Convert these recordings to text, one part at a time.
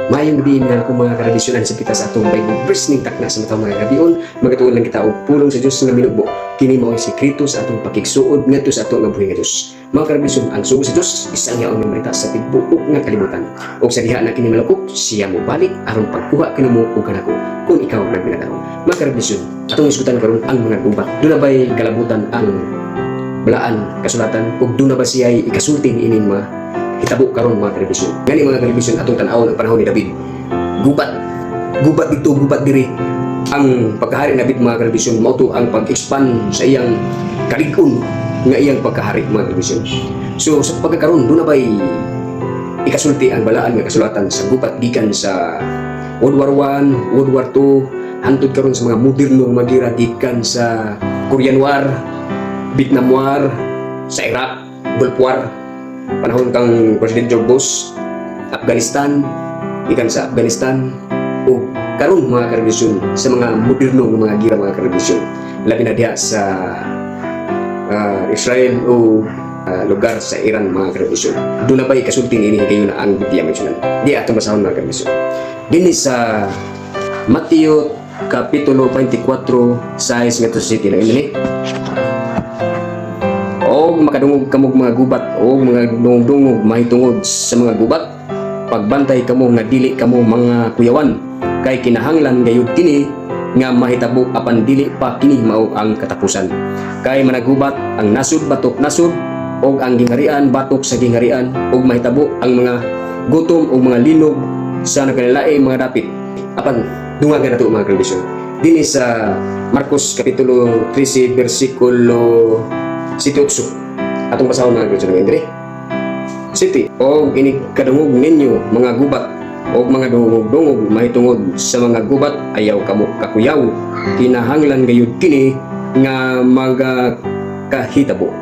Mayong gabi nga kung mga karabisyonan sa kita sa atong Bible verse ning takna sa matang mga gabion, magatuon lang kita og pulong sa Dios nga minugbo. Kini mao ang sekreto sa atong pakigsuod ngadto sa atong buhi nga Dios. Mga karabisyon, ang sugo sa Dios isang yaon nga marita sa tigbuok nga kalibutan. O sa diha na kini malukop, siya mo balik aron pagkuha kanimo og kanako kung ikaw nagpinadaro. Mga karabisyon, atong isgutan karon ang mga gubat. Duna bay kalabutan ang balaan kasulatan ug duna ba siya'y ikasulti niining mga hitabo karon mga karabisyon. Gani mga karabisyon atong tan-awon ang panahon ni David. Gubat dito, gubat diri. Ang pagkahari ni David mga karabisyon mao to ang pag-expand sa iyang kalig-on nga iyang pagkahari mga karabisyon. So sa pagkakaroon duna bay ikasulti ang balaan nga kasulatan sa gubat gikan sa World War I, World War II, hantod karon sa mga modernong magira gikan sa Korean War, Vietnam War, sa Iraq, Gulf War, panahon kang President George Bush, Afghanistan, ikan sa Afghanistan, o karon mga karabisyon sa mga modernong mga gira mga karabisyon. Labi na diha sa Israel o lugar sa Iran mga karabisyon. Doon na ba ikasulti ini kayo na ang bitiya mentionan. Di atong basahon mga karabisyon. Dini sa Mateo Kapitulo 24, size nga to city na ini. O makadungog kamog mga gubat o mga dungog-dungog mahitungod sa mga gubat, pagbantay kamo nga dili kamo mga kuyawan kay kinahanglan gayud kini nga mahitabo apan dili pa kini mao ang katapusan. Kay managubat ang nasud batok nasud og ang gingarian batok sa gingarian og mahitabo ang mga gutom og mga linog sa nagkalain mga dapit. Apan dungagan nato mga karabisyon. Dinhi sa Marcos Kapitulo 13 versikulo 7-8 atong basahon mga karabisyon ng Andre City o ini kadungog ninyo mga gubat o mga dungog-dungog mahitungod sa mga gubat ayaw kamo kakuyaw kinahanglan gayud kini nga magakahitabo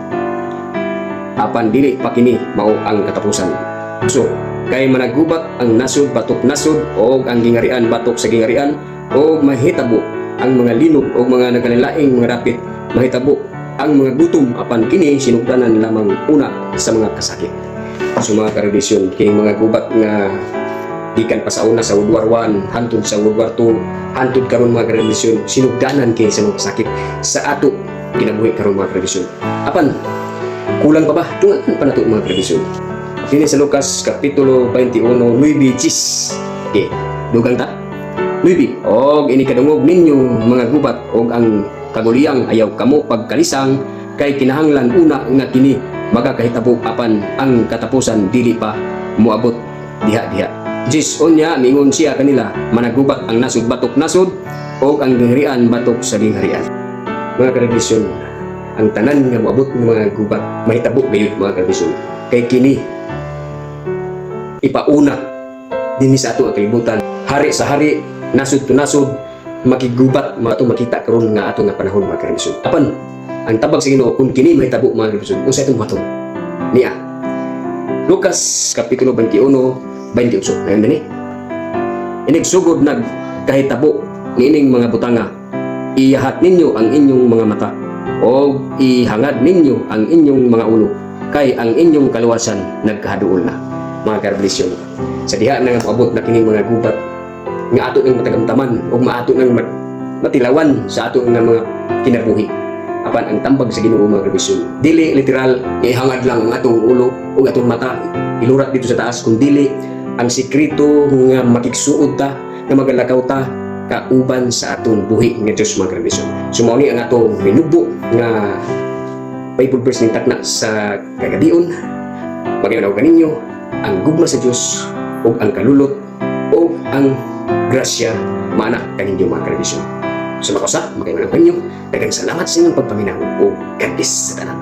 apan dili pa kini mao ang katapusan. So kay managubat ang nasud batok nasud o ang gingarian batok sa gingarian o mahitabo ang mga linog o mga nagkalaing mga dapit mahitabo ang mga gutom apan kini sinugdanan lamang una sa mga kasakit. So mga karabisyon, kining mga gubat nga gikan pa sa una sa World War I, hantod sa World War II, hantod karon mga karabisyon, sinugdanan kini sa mga kasakit sa ato kinabuhi karon mga karabisyon. Apan kulang pa ba? Tungan pa nato mga karabisyon. Dini sa Lucas Kapitulo 21, 9-10. Okay, dugang ta? 9. Og ini kadungog ninyo mga gubat og ang kaguliyang ayaw kamo pagkalisang kay kinahanglan una nga kini magakahitabo apan ang katapusan dili pa moabot diha-diha. Jis unya mingon siya kanila managubat ang nasud batok nasud o ang gingarian batok sa gingarian. Mga karabisyon, ang tanan nga moabot ng mga gubat mahitabo gayud mga karabisyon kay kini ipauna dinhi sa ato ang kalibutan hari sa hari nasud to nasud makigubat mato makita karon nga ato nga panahon mga karabisyon. Apan ang tabag sa Ginoo kung kini mahitabo mga karabisyon unsa itong buhaton niya. Lucas Kapitulo 21:28 ayon dinhi. Inig sugod nagkahitabo niining mga butanga, iyahat ninyo ang inyong mga mata o ihangad ninyo ang inyong mga ulo kay ang inyong kaluwasan nagkahaduol na. Mga karabisyon, sa diha na nga moabot na kining mga gubat nga ato ng matagamtaman o maato ng matilawan sa ato ng mga kinabuhi. Apan ang tambag sa Ginoo mga karabisyon, dili literal ihangad lang ang atong ulo o atong mata ilurat dito sa taas, kung dili ang sikreto nga makigsuod ta nga magalakaw ta kauban sa atong buhi nga Dios mga karabisyon. So mao ni ang atong binubo nga Bible verse ning takna sa kagadion. Maginaw kaninyo ang gugma sa Dios o ang kalulot o ang grasya mana kaninyo mga karabisyon. So makausa, magayman ang kanyo. Daghang salamat sa inyong pagpaminaw o God bless sa tanan.